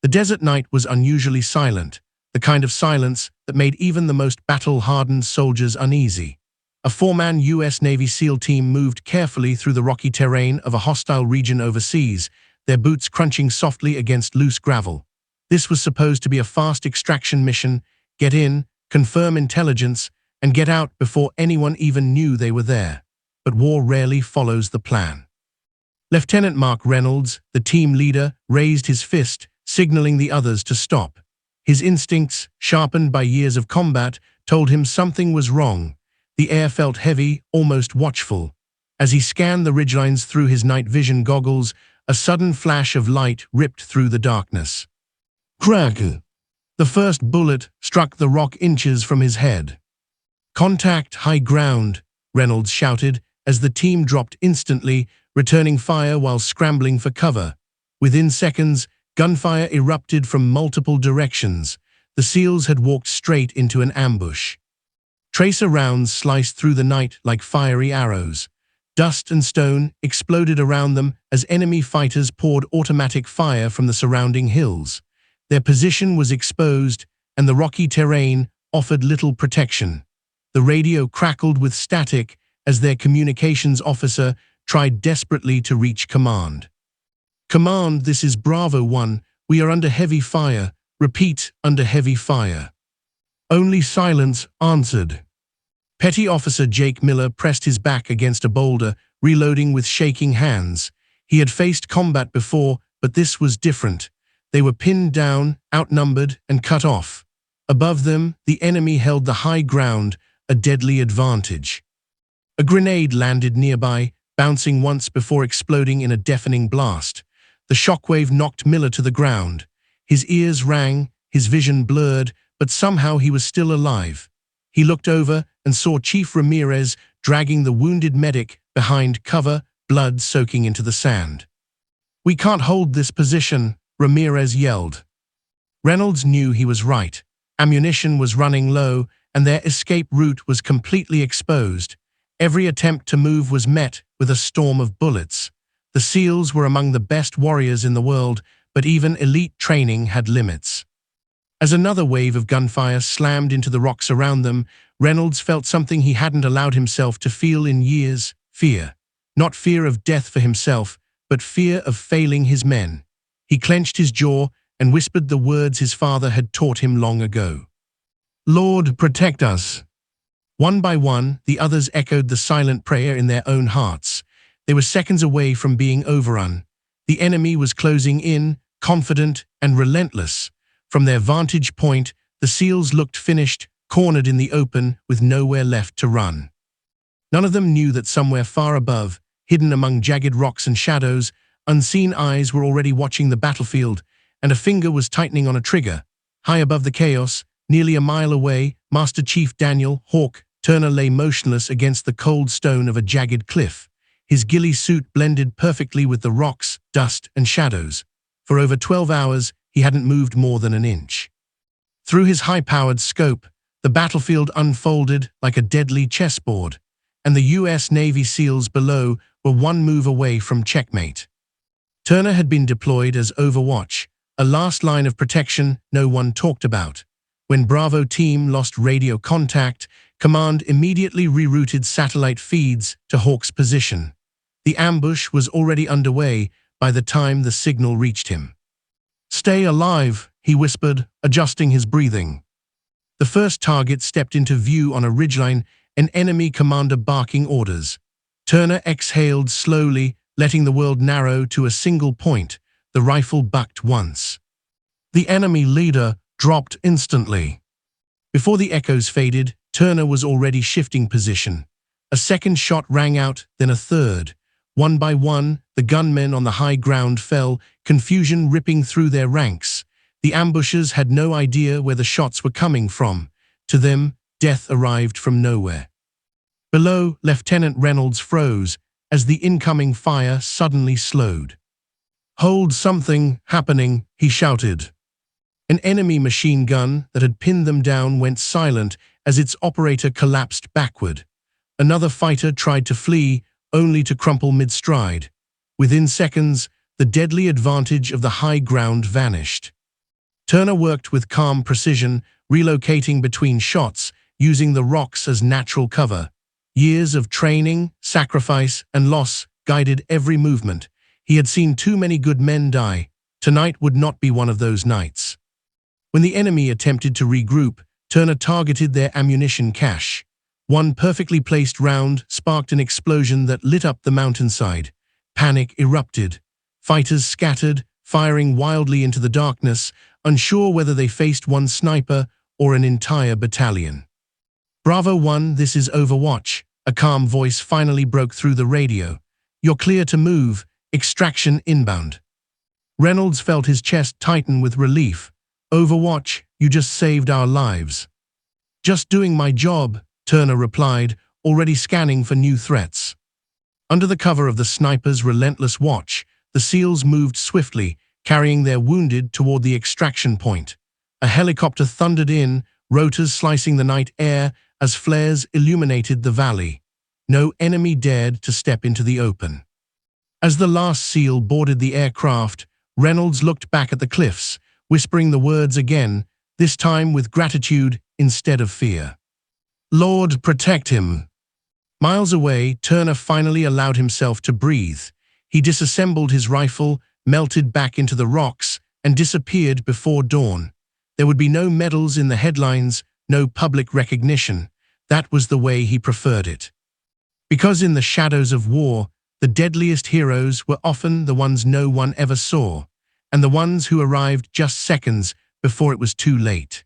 The desert night was unusually silent, the kind of silence that made even the most battle-hardened soldiers uneasy. A four-man U.S. Navy SEAL team moved carefully through the rocky terrain of a hostile region overseas, their boots crunching softly against loose gravel. This was supposed to be a fast extraction mission: get in, confirm intelligence, and get out before anyone even knew they were there. But war rarely follows the plan. Lieutenant Mark Reynolds, the team leader, raised his fist, signaling the others to stop. His instincts, sharpened by years of combat, told him something was wrong. The air felt heavy, almost watchful. As he scanned the ridgelines through his night vision goggles, a sudden flash of light ripped through the darkness. Crack! The first bullet struck the rock inches from his head. "Contact high ground," Reynolds shouted as the team dropped instantly, returning fire while scrambling for cover. Within seconds, gunfire erupted from multiple directions. The SEALs had walked straight into an ambush. Tracer rounds sliced through the night like fiery arrows. Dust and stone exploded around them as enemy fighters poured automatic fire from the surrounding hills. Their position was exposed, and the rocky terrain offered little protection. The radio crackled with static as their communications officer tried desperately to reach command. "Command, this is Bravo 1. We are under heavy fire. Repeat, under heavy fire." Only silence answered. Petty Officer Jake Miller pressed his back against a boulder, reloading with shaking hands. He had faced combat before, but this was different. They were pinned down, outnumbered, and cut off. Above them, the enemy held the high ground, a deadly advantage. A grenade landed nearby, bouncing once before exploding in a deafening blast. The shockwave knocked Miller to the ground. His ears rang, his vision blurred, but somehow he was still alive. He looked over and saw Chief Ramirez dragging the wounded medic behind cover, blood soaking into the sand. "We can't hold this position," Ramirez yelled. Reynolds knew he was right. Ammunition was running low, and their escape route was completely exposed. Every attempt to move was met with a storm of bullets. The SEALs were among the best warriors in the world, but even elite training had limits. As another wave of gunfire slammed into the rocks around them, Reynolds felt something he hadn't allowed himself to feel in years: fear. Not fear of death for himself, but fear of failing his men. He clenched his jaw and whispered the words his father had taught him long ago. "Lord, protect us." One by one, the others echoed the silent prayer in their own hearts. They were seconds away from being overrun. The enemy was closing in, confident and relentless. From their vantage point, the SEALs looked finished, cornered in the open, with nowhere left to run. None of them knew that somewhere far above, hidden among jagged rocks and shadows, unseen eyes were already watching the battlefield, and a finger was tightening on a trigger. High above the chaos, nearly a mile away, Master Chief Daniel "Hawk" Turner lay motionless against the cold stone of a jagged cliff. His ghillie suit blended perfectly with the rocks, dust, and shadows. For over 12 hours, he hadn't moved more than an inch. Through his high-powered scope, the battlefield unfolded like a deadly chessboard, and the U.S. Navy SEALs below were one move away from checkmate. Turner had been deployed as Overwatch, a last line of protection no one talked about. When Bravo team lost radio contact, Command immediately rerouted satellite feeds to Hawk's position. The ambush was already underway by the time the signal reached him. "Stay alive," he whispered, adjusting his breathing. The first target stepped into view on a ridgeline, an enemy commander barking orders. Turner exhaled slowly, letting the world narrow to a single point. The rifle bucked once. The enemy leader dropped instantly. Before the echoes faded, Turner was already shifting position. A second shot rang out, then a third. One by one, the gunmen on the high ground fell, confusion ripping through their ranks. The ambushers had no idea where the shots were coming from. To them, death arrived from nowhere. Below, Lieutenant Reynolds froze as the incoming fire suddenly slowed. "Hold, something happening," he shouted. An enemy machine gun that had pinned them down went silent as its operator collapsed backward. Another fighter tried to flee, only to crumple mid-stride. Within seconds, the deadly advantage of the high ground vanished. Turner worked with calm precision, relocating between shots, using the rocks as natural cover. Years of training, sacrifice, and loss guided every movement. He had seen too many good men die. Tonight would not be one of those nights. When the enemy attempted to regroup, Turner targeted their ammunition cache. One perfectly placed round sparked an explosion that lit up the mountainside. Panic erupted. Fighters scattered, firing wildly into the darkness, unsure whether they faced one sniper or an entire battalion. "Bravo 1, this is Overwatch." A calm voice finally broke through the radio. "You're clear to move. Extraction inbound." Reynolds felt his chest tighten with relief. "Overwatch, you just saved our lives." "Just doing my job," Turner replied, already scanning for new threats. Under the cover of the sniper's relentless watch, the SEALs moved swiftly, carrying their wounded toward the extraction point. A helicopter thundered in, rotors slicing the night air as flares illuminated the valley. No enemy dared to step into the open. As the last SEAL boarded the aircraft, Reynolds looked back at the cliffs, whispering the words again, this time with gratitude instead of fear. "Lord, protect him." Miles away, Turner finally allowed himself to breathe. He disassembled his rifle, melted back into the rocks, and disappeared before dawn. There would be no medals in the headlines, no public recognition. That was the way he preferred it. Because in the shadows of war, the deadliest heroes were often the ones no one ever saw, and the ones who arrived just seconds before it was too late.